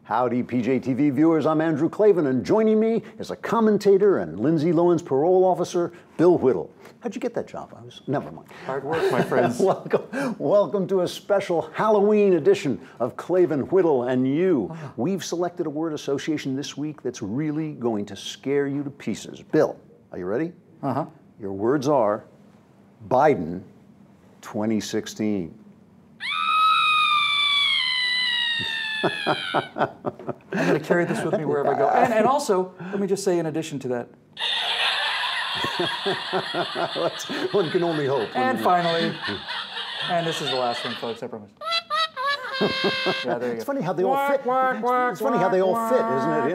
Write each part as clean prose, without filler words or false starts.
Howdy, PJTV viewers. I'm Andrew Klavan, and joining me is a commentator and Lindsay Lohan's parole officer, Bill Whittle. How'd you get that job? Never mind. Hard work, my friends. Welcome to a special Halloween edition of Klavan, Whittle, and You. We've selected a word association this week that's really going to scare you to pieces. Bill, are you ready? Uh-huh. Your words are Biden 2016. I'm going to carry this with me wherever I go. And also, let me just say in addition to that. One can only hope. And finally, and this is the last one, folks, I promise. Yeah, there you go. It's funny how they all fit. It's funny how they all fit,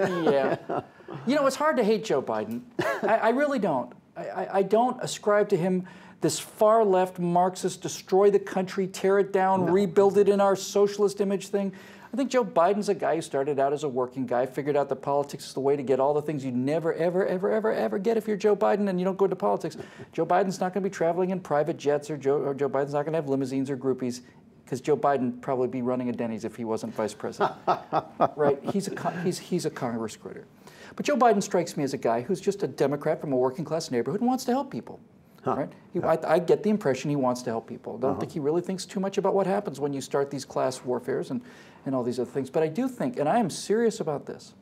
isn't it? Yeah. You know, it's hard to hate Joe Biden. I really don't. I don't ascribe to him this far-left Marxist, destroy the country, tear it down, rebuild it in our socialist image thing. I think Joe Biden's a guy who started out as a working guy, figured out that politics is the way to get all the things you never, ever, ever, ever, ever get if you're Joe Biden and you don't go into politics. Joe Biden's not going to be traveling in private jets, or Joe Biden's not going to have limousines or groupies, because Joe Biden would probably be running a Denny's if he wasn't vice president. Right? He's a Congress critter. But Joe Biden strikes me as a guy who's just a Democrat from a working class neighborhood and wants to help people. Right? I get the impression he wants to help people. I don't think he really thinks too much about what happens when you start these class warfares and all these other things. But I do think, and I am serious about this,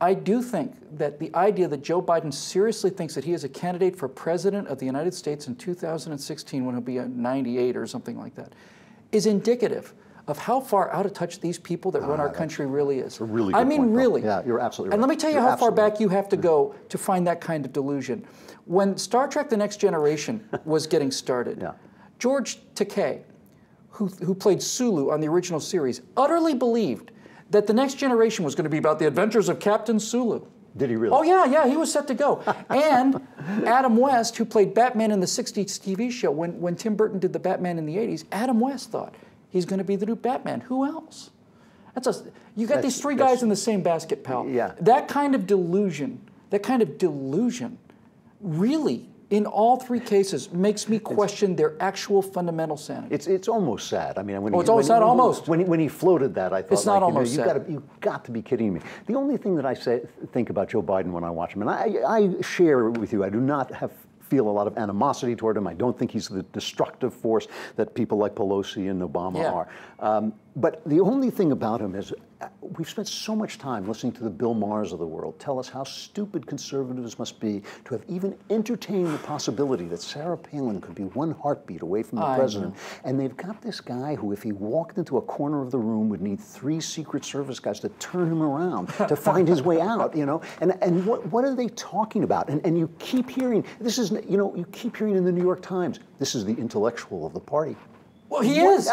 I do think that the idea that Joe Biden seriously thinks that he is a candidate for president of the United States in 2016, when he'll be 98 or something like that, is indicative of how far out of touch these people that run our country really is. A really good point, really. Yeah, you're absolutely right. And let me tell you how far back you have to go to find that kind of delusion. When Star Trek: The Next Generation was getting started, George Takei, who played Sulu on the original series, utterly believed that The Next Generation was going to be about the adventures of Captain Sulu. Did he really? Oh, yeah, he was set to go. And Adam West, who played Batman in the 60s TV show, when Tim Burton did the Batman in the 80s, Adam West thought, he's going to be the new Batman. Who else? You got these three guys in the same basket, pal. Yeah. That kind of delusion, really, in all three cases, makes me question their actual fundamental sanity. It's almost sad. I mean, when he floated that, I thought, it's not almost sad. You've got to be kidding me. The only thing that I think about Joe Biden when I watch him, and I share with you, I do not feel a lot of animosity toward him. I don't think he's the destructive force that people like Pelosi and Obama are. But the only thing about him is we've spent so much time listening to the Bill Maher's of the world tell us how stupid conservatives must be to have even entertained the possibility that Sarah Palin could be one heartbeat away from the president. And they've got this guy who, if he walked into a corner of the room, would need 3 Secret Service guys to turn him around to find his way out, you know? And what are they talking about? And you keep hearing, you keep hearing in the New York Times, this is the intellectual of the party. Well, he is.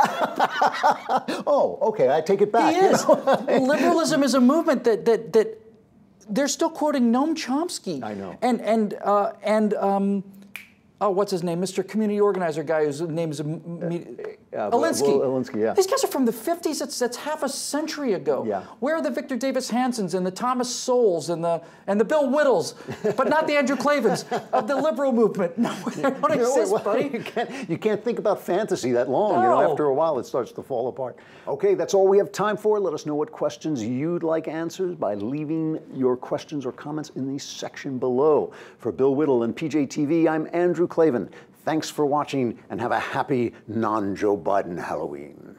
Oh, okay, I take it back. He is. Liberalism is a movement that they're still quoting Noam Chomsky. I know. And what's his name? Mr. Community Organizer guy whose name is Alinsky. Alinsky, yeah. These guys are from the 50s. That's half a century ago. Yeah. Where are the Victor Davis Hansons and the Thomas Sowells and the Bill Whittles, but not the Andrew Clavens of the liberal movement? No, they don't exist, buddy. You can't think about fantasy that long. No. You know, after a while, it starts to fall apart. Okay, that's all we have time for. Let us know what questions you'd like answered by leaving your questions or comments in the section below. For Bill Whittle and PJTV, I'm Andrew Klavan. Thanks for watching, and have a happy non-Joe Biden Halloween.